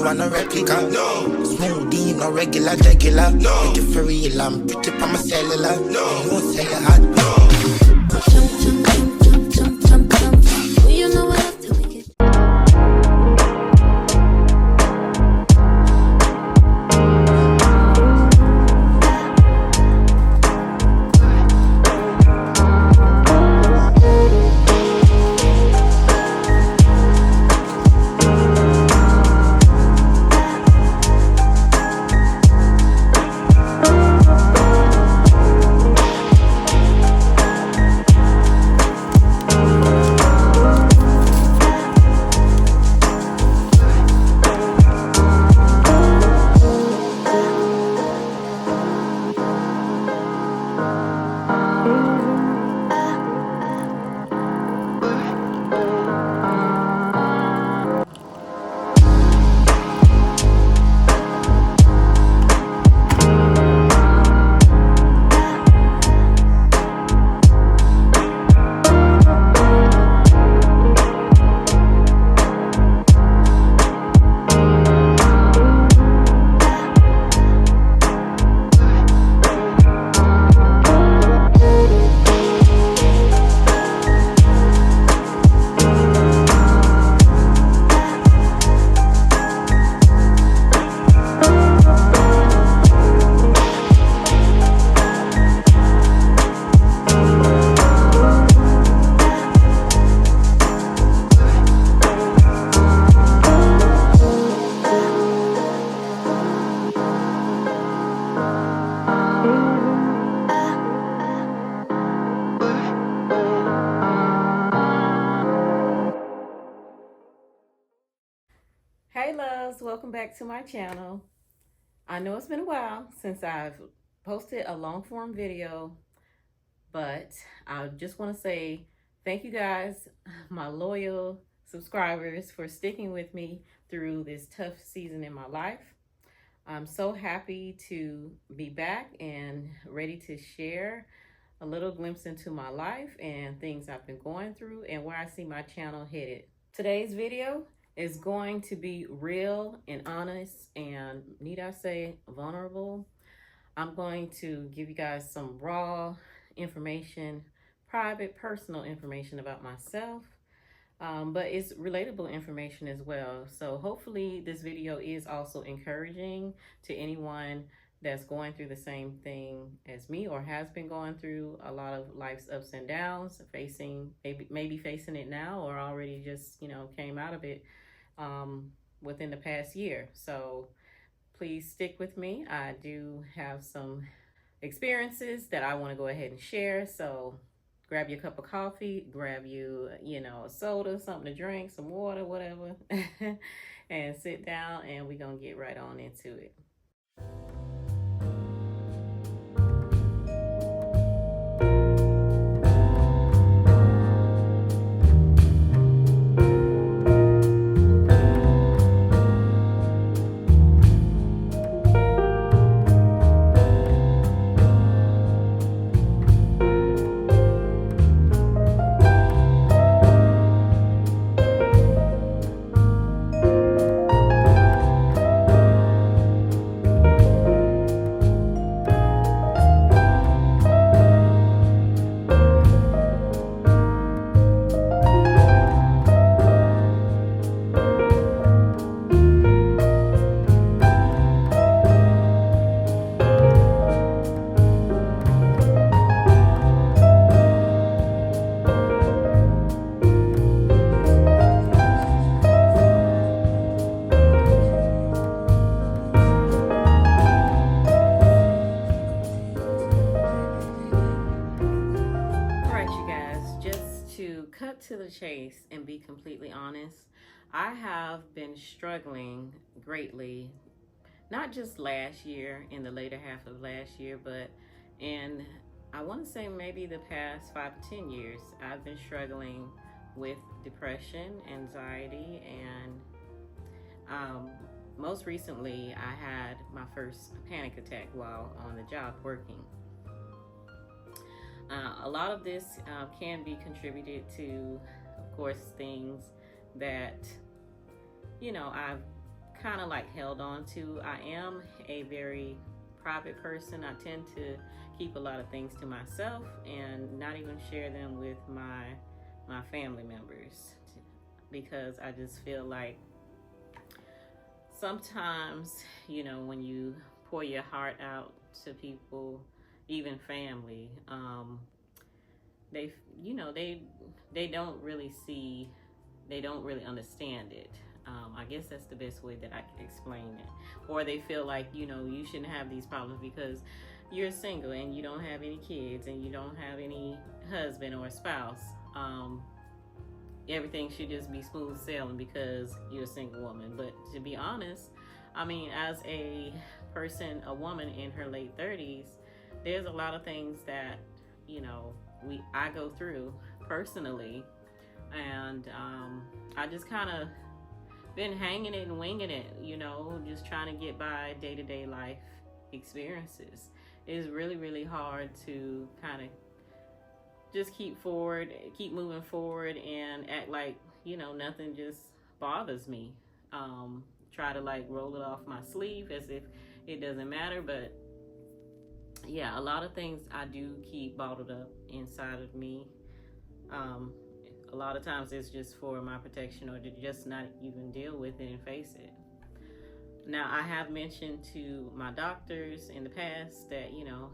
want no replica. No. Smoothie, no regular. No. Make it for real, I'm pretty from my cellular. No. You won't sell it hot. No. You know what I have to make it. Hey loves, welcome back to my channel. I know it's been a while since I've posted a long form video, but I just want to say thank you guys, my loyal subscribers, for sticking with me through this tough season in my life. I'm so happy to be back and ready to share a little glimpse into my life and things I've been going through and where I see my channel headed. Today's video is going to be real and honest and, need I say, vulnerable. I'm going to give you guys some raw information, private, personal information about myself, but it's relatable information as well. So hopefully this video is also encouraging to anyone that's going through the same thing as me or has been going through a lot of life's ups and downs, maybe facing it now or already just, came out of it within the past year. So please stick with me. I do have some experiences that I want to go ahead and share. So grab your cup of coffee, grab you, a soda, something to drink, some water, whatever, and sit down and we're going to get right on into it. Cut to the chase and be completely honest, I have been struggling greatly, not just last year, in the later half of last year, but in, I want to say, maybe the past 5 to 10 years. I've been struggling with depression, anxiety, and most recently I had my first panic attack while on the job working. A lot of this can be contributed to, of course, things that, I've kind of like held on to. I am a very private person. I tend to keep a lot of things to myself and not even share them with my family members, because I just feel like sometimes, you know, when you pour your heart out to people, even family, they, you know, they don't really see, they don't really understand it. I guess that's the best way that I can explain it. Or they feel like, you know, you shouldn't have these problems because you're single and you don't have any kids and you don't have any husband or spouse. Everything should just be smooth sailing because you're a single woman. But to be honest, I mean, as a person, a woman in her late 30s, there's a lot of things that, you know, I go through personally, and I just kind of been hanging it and winging it, you know, just trying to get by day-to-day life experiences. It's really, really hard to kind of just keep moving forward and act like, you know, nothing just bothers me. Try to like roll it off my sleeve as if it doesn't matter, but yeah, a lot of things I do keep bottled up inside of me. A lot of times it's just for my protection or to just not even deal with it and face it. Now, I have mentioned to my doctors in the past that, you know,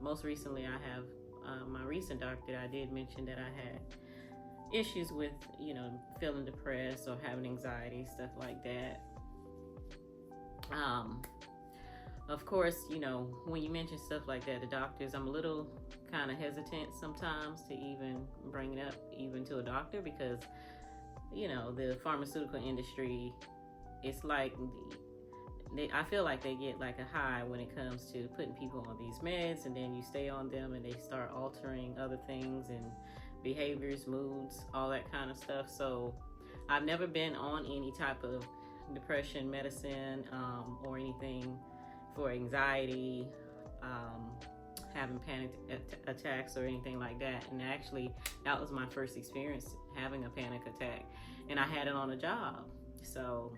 most recently I have my recent doctor, I did mention that I had issues with, you know, feeling depressed or having anxiety, stuff like that. Of course, you know, when you mention stuff like that to doctors, I'm a little kind of hesitant sometimes to even bring it up even to a doctor, because, you know, the pharmaceutical industry, it's like I feel like they get like a high when it comes to putting people on these meds, and then you stay on them and they start altering other things and behaviors, moods, all that kind of stuff. So I've never been on any type of depression medicine or anything for anxiety, having panic attacks or anything like that. And actually, that was my first experience having a panic attack, and I had it on a job. So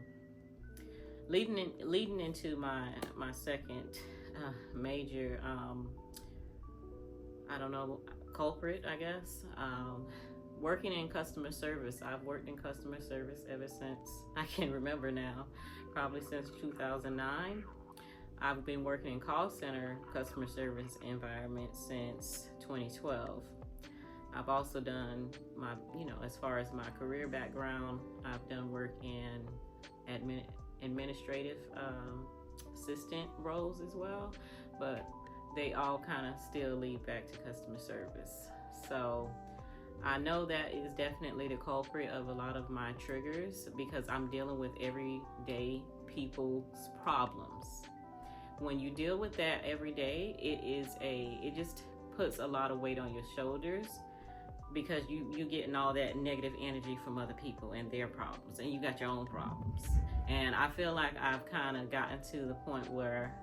leading into my second major, I don't know, culprit, I guess, working in customer service. I've worked in customer service ever since I can remember now, probably since 2009. I've been working in call center customer service environment since 2012. I've also done my, you know, as far as my career background, I've done work in administrative assistant roles as well, but they all kind of still lead back to customer service. So I know that is definitely the culprit of a lot of my triggers, because I'm dealing with everyday people's problems. When you deal with that every day, it just puts a lot of weight on your shoulders, because you're getting all that negative energy from other people and their problems, and you got your own problems. And I feel like I've kind of gotten to the point where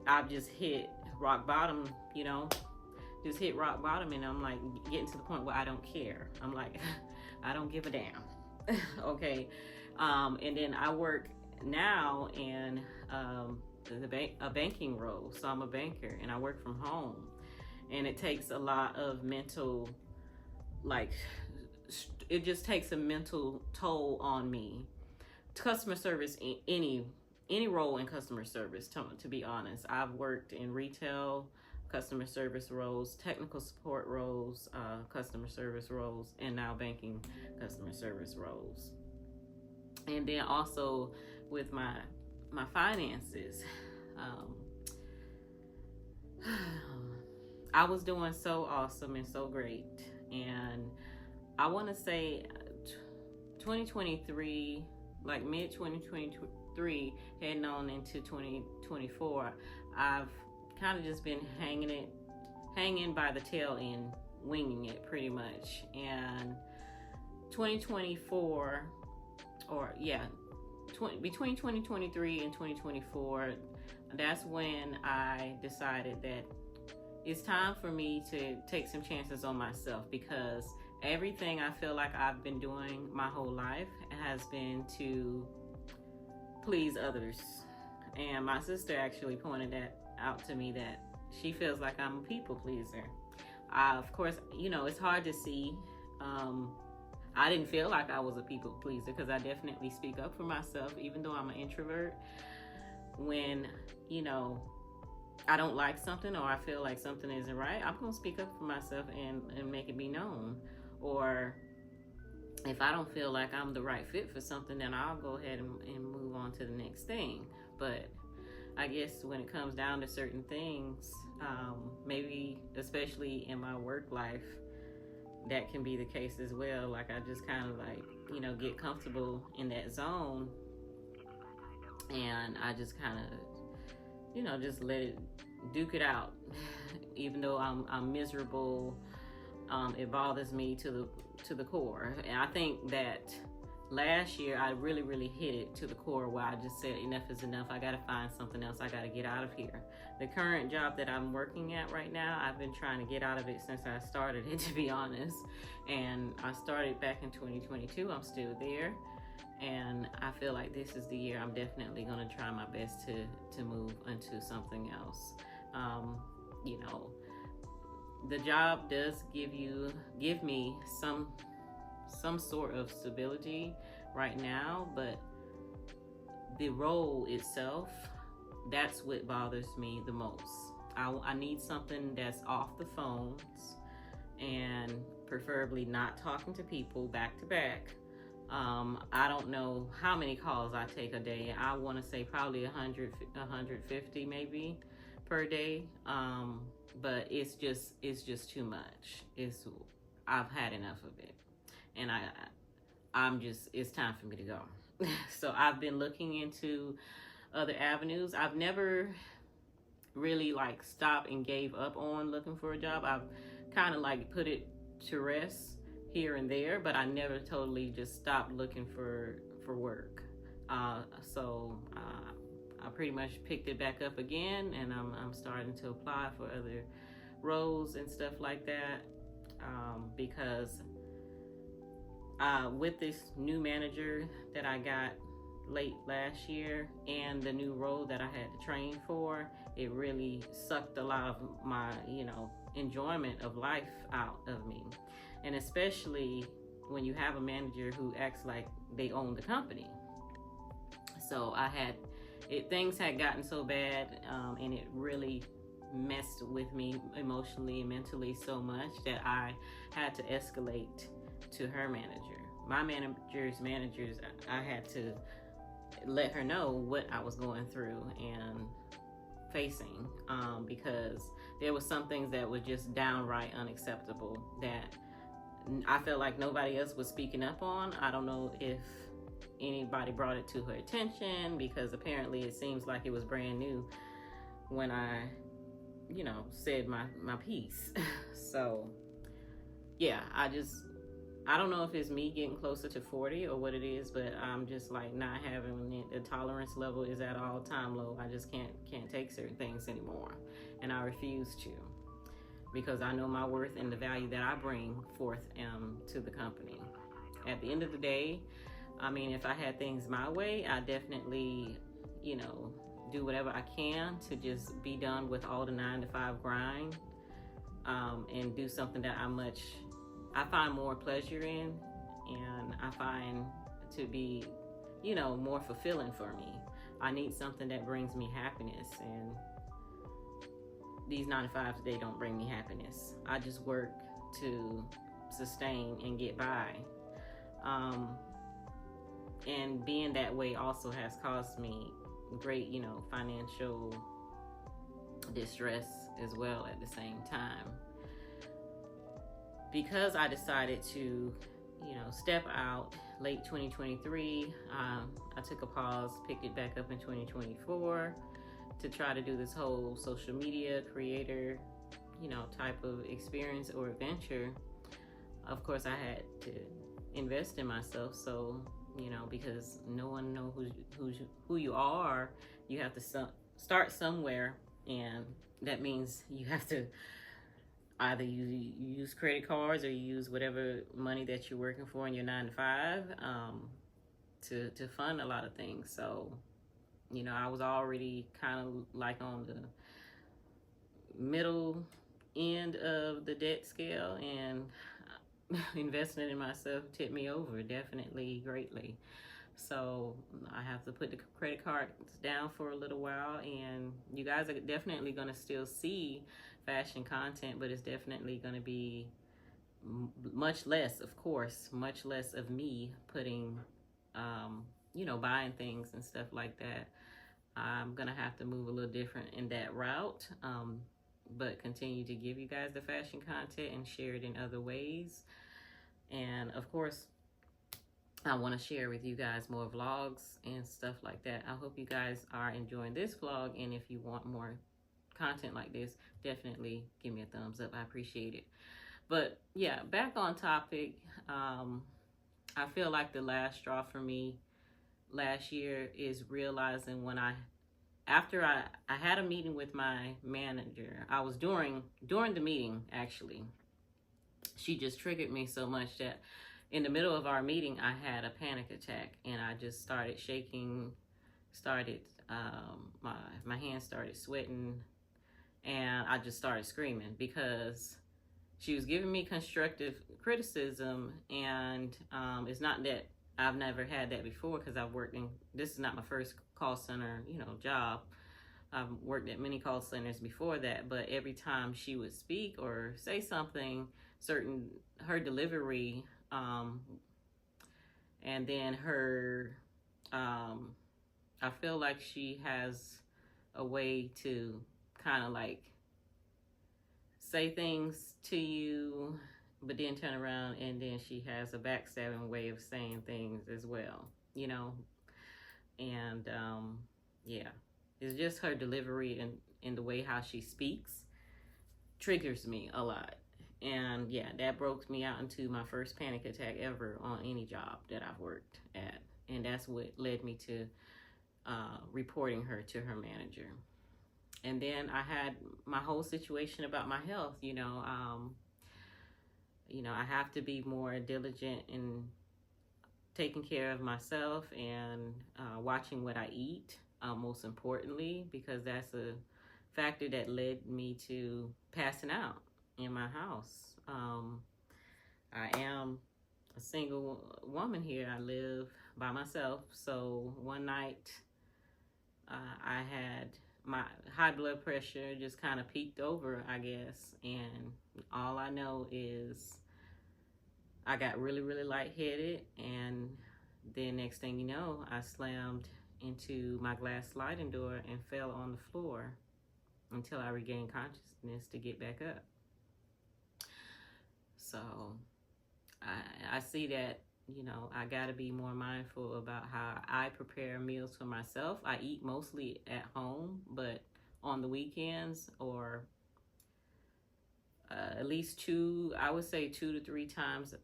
I've just hit rock bottom, you know, just hit rock bottom, and I'm like getting to the point where I don't care. I'm like, I don't give a damn. Okay. And then I work now in a banking role. So I'm a banker and I work from home, and it takes a lot of mental, like, it just takes a mental toll on me. Customer service, any role in customer service, to be honest. I've worked in retail customer service roles, technical support roles, customer service roles, and now banking customer service roles. And then also with my finances, I was doing so awesome and so great, and I want to say 2023, like mid 2023 heading on into 2024, I've kind of just been hanging by the tail end, winging it pretty much. And 2024, or yeah, between 2023 and 2024, that's when I decided that it's time for me to take some chances on myself, because everything I feel like I've been doing my whole life has been to please others. And my sister actually pointed that out to me, that she feels like I'm a people pleaser. Of course, you know, it's hard to see. I didn't feel like I was a people pleaser because I definitely speak up for myself, even though I'm an introvert. When, you know, I don't like something or I feel like something isn't right, I'm going to speak up for myself and make it be known. Or if I don't feel like I'm the right fit for something, then I'll go ahead and move on to the next thing. But I guess when it comes down to certain things, maybe especially in my work life, that can be the case as well. Like I just kind of like, you know, get comfortable in that zone, and I just kind of, you know, just let it duke it out. Even though I'm miserable, it bothers me to the core. And I think that last year I really hit it to the core, where I just said enough is enough. I gotta find something else. I gotta get out of here. The current job that I'm working at right now, I've been trying to get out of it since I started it, to be honest. And I started back in 2022. I'm still there, and I feel like this is the year I'm definitely gonna try my best to move into something else. You know, the job does give me some sort of stability right now, but the role itself, that's what bothers me the most. I need something that's off the phones, and preferably not talking to people back to back. I don't know how many calls I take a day. I want to say probably 100, 150 maybe per day. But it's just too much. I've had enough of it, and it's time for me to go. So I've been looking into other avenues. I've never really like stopped and gave up on looking for a job. I've kind of like put it to rest here and there, but I never totally just stopped looking for work. So I pretty much picked it back up again, and I'm starting to apply for other roles and stuff like that, because with this new manager that I got late last year and the new role that I had to train for, it really sucked a lot of my, you know, enjoyment of life out of me. And especially when you have a manager who acts like they own the company. So things had gotten so bad, and it really messed with me emotionally and mentally so much that I had to escalate to her manager. My manager's managers, I had to let her know what I was going through and facing, because there was some things that were just downright unacceptable that I felt like nobody else was speaking up on. I don't know if anybody brought it to her attention, because apparently it seems like it was brand new when I, you know, said my piece. So yeah, I don't know if it's me getting closer to 40 or what it is, but I'm just like not having it. The tolerance level is at all time low. I just can't take certain things anymore, and I refuse to, because I know my worth and the value that I bring forth to the company. At the end of the day, I mean, if I had things my way, I definitely, you know, do whatever I can to just be done with all the 9-to-5 grind, and do something that I find more pleasure in, and I find to be, you know, more fulfilling for me. I need something that brings me happiness, and these 9-to-5s today don't bring me happiness. I just work to sustain and get by. And being that way also has caused me great, you know, financial distress as well at the same time. Because I decided to, you know, step out late 2023, I took a pause, picked it back up in 2024 to try to do this whole social media creator, you know, type of experience or adventure. Of course, I had to invest in myself. So, you know, because no one knows who you are, you have to start somewhere, and that means you have to either you use credit cards or you use whatever money that you're working for in your 9-to-5 to fund a lot of things. So You know, I was already kind of like on the middle end of the debt scale, and investing in myself tipped me over definitely greatly. So I have to put the credit cards down for a little while, and you guys are definitely going to still see fashion content, but it's definitely going to be much less, of course, much less of me putting, you know, buying things and stuff like that. I'm going to have to move a little different in that route, but continue to give you guys the fashion content and share it in other ways. And of course, I want to share with you guys more vlogs and stuff like that. I hope you guys are enjoying this vlog, and if you want more content like this, definitely give me a thumbs up. I appreciate it. But yeah, back on topic. I feel like the last straw for me last year is realizing when after I had a meeting with my manager. I was during the meeting, actually. She just triggered me so much that in the middle of our meeting, I had a panic attack, and I just started shaking, my hands started sweating, and I just started screaming because she was giving me constructive criticism, and it's not that I've never had that before, because I've worked in, this is not my first call center, you know, job. I've worked at many call centers before that, but every time she would speak or say something, her delivery, and then I feel like she has a way to kind of like say things to you, but then turn around, and then she has a backstabbing way of saying things as well, you know? And yeah, it's just her delivery and in the way how she speaks triggers me a lot. And yeah, that broke me out into my first panic attack ever on any job that I've worked at. And that's what led me to reporting her to her manager. And then I had my whole situation about my health. You know, I have to be more diligent in taking care of myself and watching what I eat, most importantly, because that's a factor that led me to passing out in my house. I am a single woman here. I live by myself. So one night I had my high blood pressure just kind of peaked over, I guess. And all I know is I got really, really lightheaded. And then next thing you know, I slammed into my glass sliding door and fell on the floor until I regained consciousness to get back up. So I see that, you know, I got to be more mindful about how I prepare meals for myself. I eat mostly at home, but on the weekends or at least I would say 2 to 3 times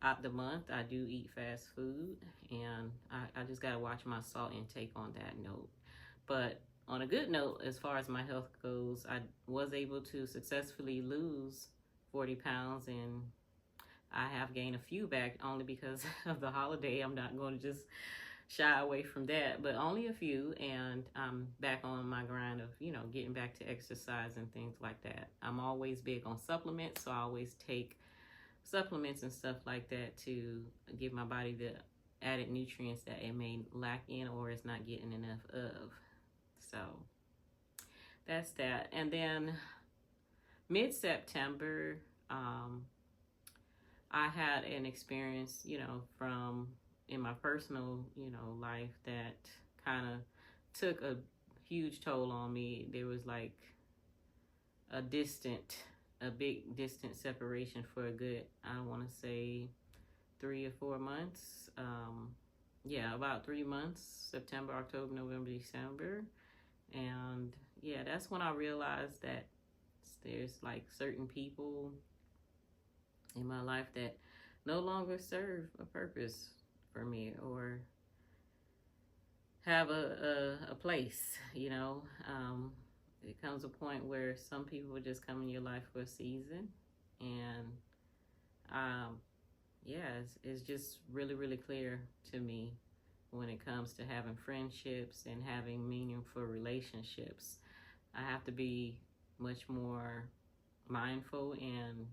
out the month, I do eat fast food, and I just got to watch my salt intake on that note. But on a good note, as far as my health goes, I was able to successfully lose 40 pounds, and I have gained a few back only because of the holiday. I'm not going to just shy away from that, but only a few, and I'm back on my grind of, you know, getting back to exercise and things like that. I'm always big on supplements, so I always take supplements and stuff like that to give my body the added nutrients that it may lack in or is not getting enough of. So that's that. And then mid-September, I had an experience, you know, from in my personal, you know, life that kind of took a huge toll on me. There was like a big distant separation for a good, I want to say 3 or 4 months. Yeah, about 3 months, September, October, November, December. And yeah, that's when I realized that there's like certain people in my life that no longer serve a purpose for me or have a place, you know. It comes a point where some people just come in your life for a season, and yeah, it's just really, really clear to me when it comes to having friendships and having meaningful relationships. I have to be much more mindful, and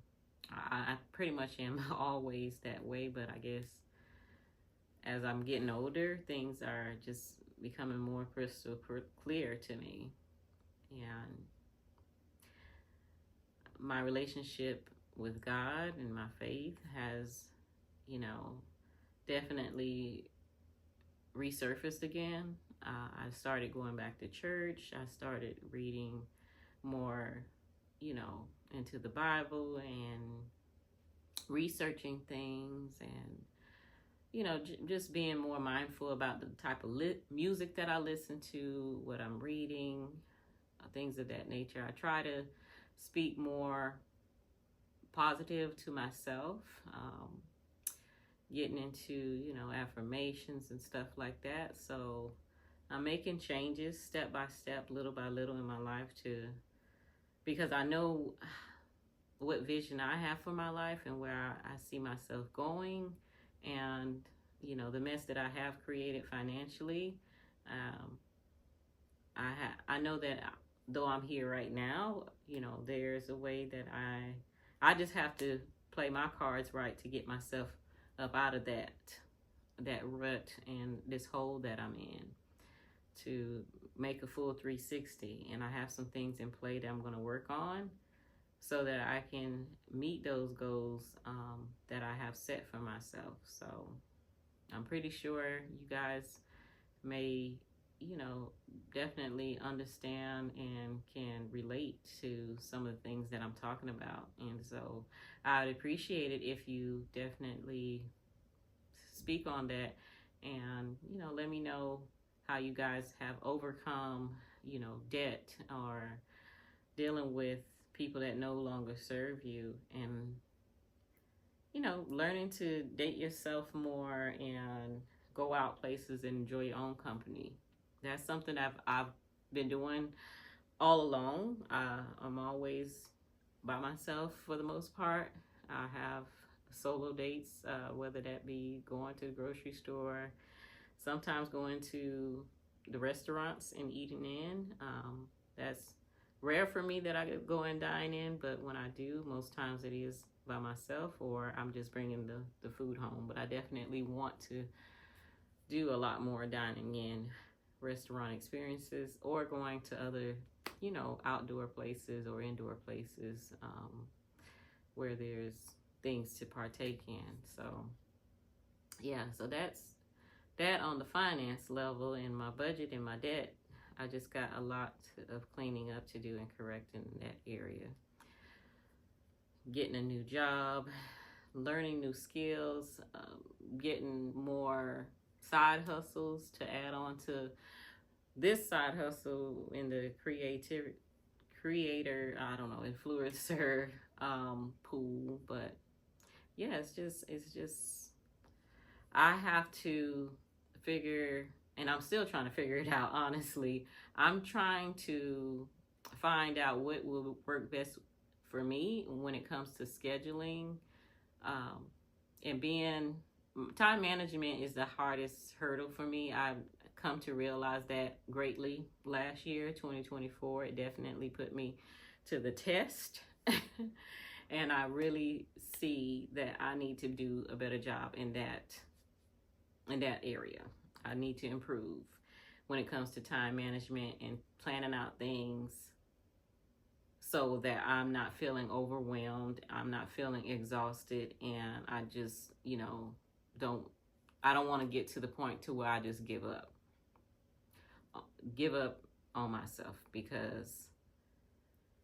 I pretty much am always that way, but I guess as I'm getting older, things are just becoming more crystal clear to me. And my relationship with God and my faith has, definitely resurfaced again. I started going back to church. I started reading more, into the Bible and researching things, and just being more mindful about the type of music that I listen to, what I'm reading, things of that nature. I try to speak more positive to myself, getting into, affirmations and stuff like that. So I'm making changes step by step, little by little in my life, because I know what vision I have for my life and where I see myself going, and the mess that I have created financially. I know that though I'm here right now, there's a way that I just have to play my cards right to get myself up out of that rut and this hole that I'm in, to make a full 360. And I have some things in play that I'm going to work on so that I can meet those goals that I have set for myself. So I'm pretty sure you guys may, definitely understand and can relate to some of the things that I'm talking about. And so I'd appreciate it if you definitely speak on that, and, let me know how you guys have overcome, debt, or dealing with people that no longer serve you, and learning to date yourself more and go out places and enjoy your own company. That's something I've been doing all alone. I'm always by myself for the most part. I have solo dates, whether that be going to the grocery store, sometimes going to the restaurants and eating in. That's rare for me that I could go and dine in, but when I do, most times it is by myself, or I'm just bringing the food home. But I definitely want to do a lot more dining in, restaurant experiences, or going to other, outdoor places or indoor places where there's things to partake in. So yeah, so that's that on the finance level. And my budget and my debt, I just got a lot of cleaning up to do and correcting that area. Getting a new job, learning new skills, getting more side hustles to add on to this side hustle in the creator, I don't know, influencer pool. But yeah, it's just I have to figure, and I'm still trying to figure it out, honestly. I'm trying to find out what will work best for me when it comes to scheduling, and being time management is the hardest hurdle for me. I've come to realize that greatly last year, 2024. It definitely put me to the test. And I really see that I need to do a better job in that area. I need to improve when it comes to time management and planning out things so that I'm not feeling overwhelmed, I'm not feeling exhausted, and I just, I don't want to get to the point to where I just give up on myself, because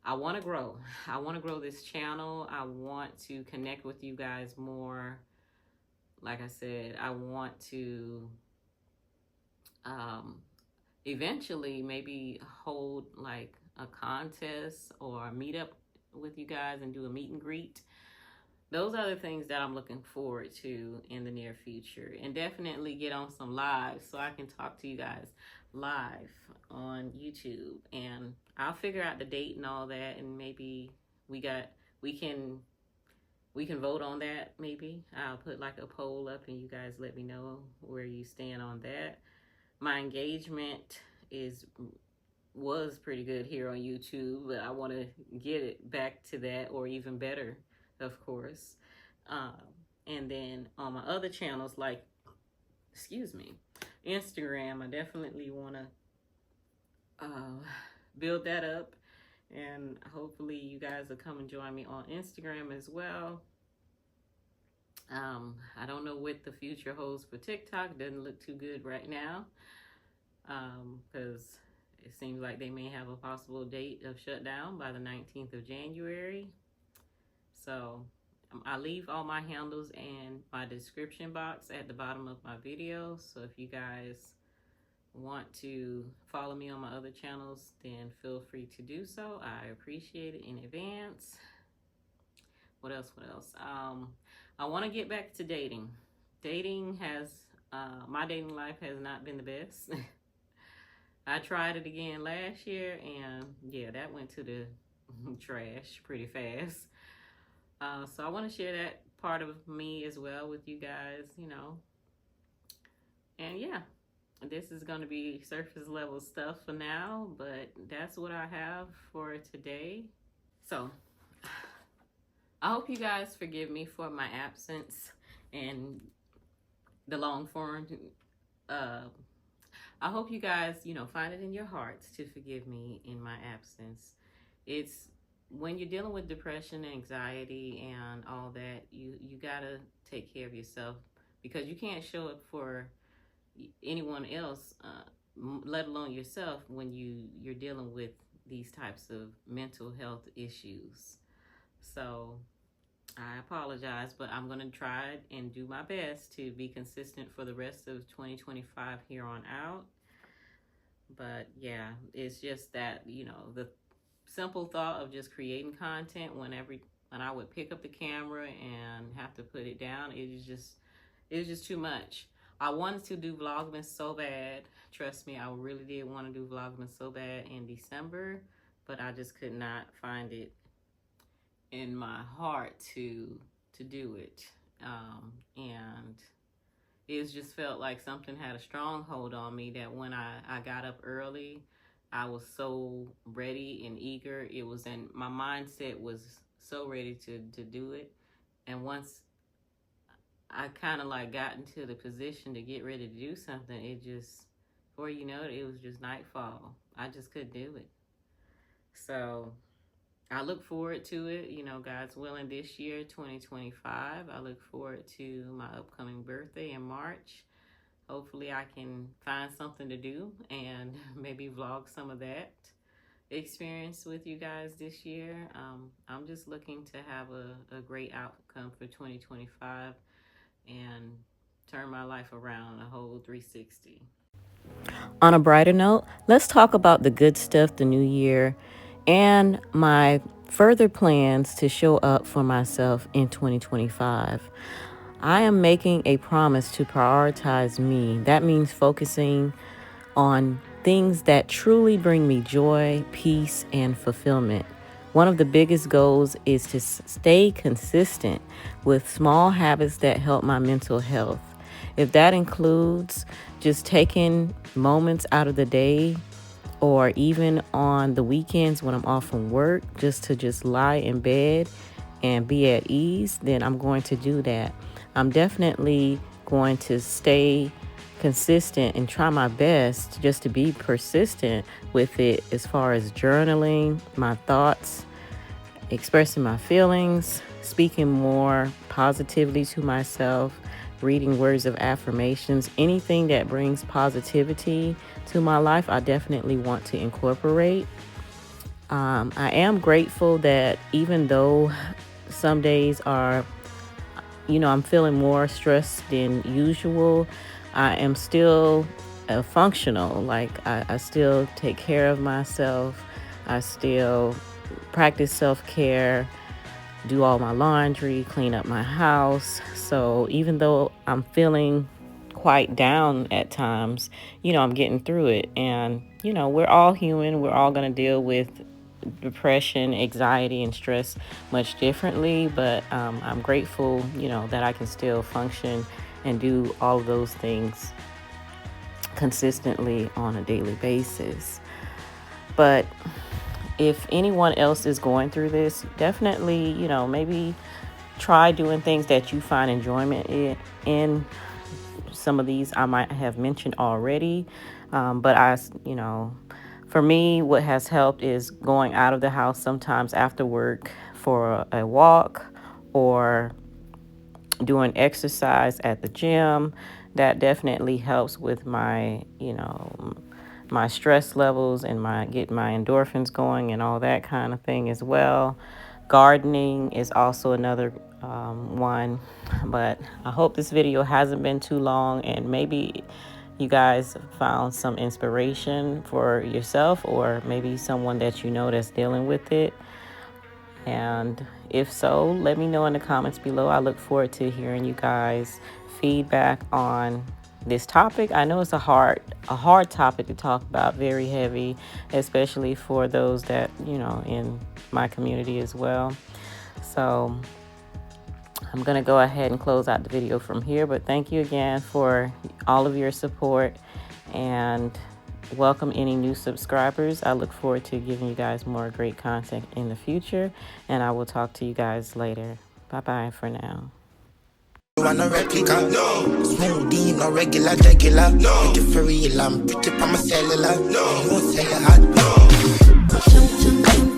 I want to grow. I want to grow this channel. I want to connect with you guys more. Like I said, I want to eventually maybe hold like a contest or meet up with you guys and do a meet and greet. Those are the things that I'm looking forward to in the near future. And definitely get on some live so I can talk to you guys live on YouTube. And I'll figure out the date and all that, and maybe we can we can vote on that. Maybe I'll put like a poll up and you guys let me know where you stand on that. My engagement is was pretty good here on YouTube, but I want to get it back to that or even better, of course. Um, and then on my other channels, like, excuse me, Instagram, I definitely want to build that up. And hopefully you guys will come and join me on Instagram as well. I don't know what the future holds for TikTok. Doesn't look too good right now, because it seems like they may have a possible date of shutdown by the 19th of January. So I leave all my handles and my description box at the bottom of my video. So if you guys want to follow me on my other channels, then feel free to do so. I appreciate it in advance. What else? I want to get back to dating. Dating has, my dating life has not been the best. I tried it again last year, and yeah, that went to the trash pretty fast. So I want to share that part of me as well with you guys, And yeah, this is going to be surface level stuff for now, but that's what I have for today. So I hope you guys forgive me for my absence and the long form. I hope you guys, find it in your hearts to forgive me in my absence. It's when you're dealing with depression, anxiety, and all that, you gotta take care of yourself, because you can't show up for anyone else, let alone yourself, when you're dealing with these types of mental health issues. So I apologize, but I'm going to try and do my best to be consistent for the rest of 2025 here on out. But yeah, it's just that, the simple thought of just creating content when I would pick up the camera and have to put it down, it was just too much. I wanted to do Vlogmas so bad. Trust me, I really did want to do Vlogmas so bad in December, but I just could not find it in my heart to do it. And it just felt like something had a stronghold on me, that when I got up early, I was so ready and eager. My mindset was so ready to do it. And once I kind of like got into the position to get ready to do something, it just, before you know it, it was just nightfall. I just couldn't do it. So I look forward to it, God's willing, this year, 2025. I look forward to my upcoming birthday in March. Hopefully I can find something to do and maybe vlog some of that experience with you guys this year. I'm just looking to have a great outcome for 2025 and turn my life around a whole 360. On a brighter note, let's talk about the good stuff, the new year, and my further plans to show up for myself in 2025. I am making a promise to prioritize me. That means focusing on things that truly bring me joy, peace, and fulfillment. One of the biggest goals is to stay consistent with small habits that help my mental health. If that includes just taking moments out of the day, or even on the weekends when I'm off from work, just to lie in bed and be at ease, then I'm going to do that. I'm definitely going to stay consistent and try my best just to be persistent with it, as far as journaling my thoughts, expressing my feelings, speaking more positively to myself, reading words of affirmations, anything that brings positivity to my life, I definitely want to incorporate. I am grateful that even though some days are, I'm feeling more stressed than usual, I am still functional. Like I still take care of myself. I still practice self-care, do all my laundry, clean up my house. So even though I'm feeling quite down at times, I'm getting through it. And, we're all human. We're all going to deal with depression, anxiety, and stress much differently, but I'm grateful, that I can still function and do all of those things consistently on a daily basis. But if anyone else is going through this, definitely, maybe try doing things that you find enjoyment in. Some of these I might have mentioned already, but for me, what has helped is going out of the house sometimes after work for a walk, or doing exercise at the gym. That definitely helps with my, my stress levels and getting my endorphins going and all that kind of thing as well. Gardening is also another one. But I hope this video hasn't been too long, and maybe you guys found some inspiration for yourself, or maybe someone that that's dealing with it. And if so, let me know in the comments below. I look forward to hearing you guys' feedback on this topic. I know it's a hard topic to talk about, very heavy, especially for those that, in my community as well. So I'm going to go ahead and close out the video from here. But thank you again for all of your support, and welcome any new subscribers. I look forward to giving you guys more great content in the future, and I will talk to you guys later. Bye-bye for now. You want a replica? No. Smoothie, no regular. No. Make it for real, I'm pretty on my cellular. No. You won't say it hot. No.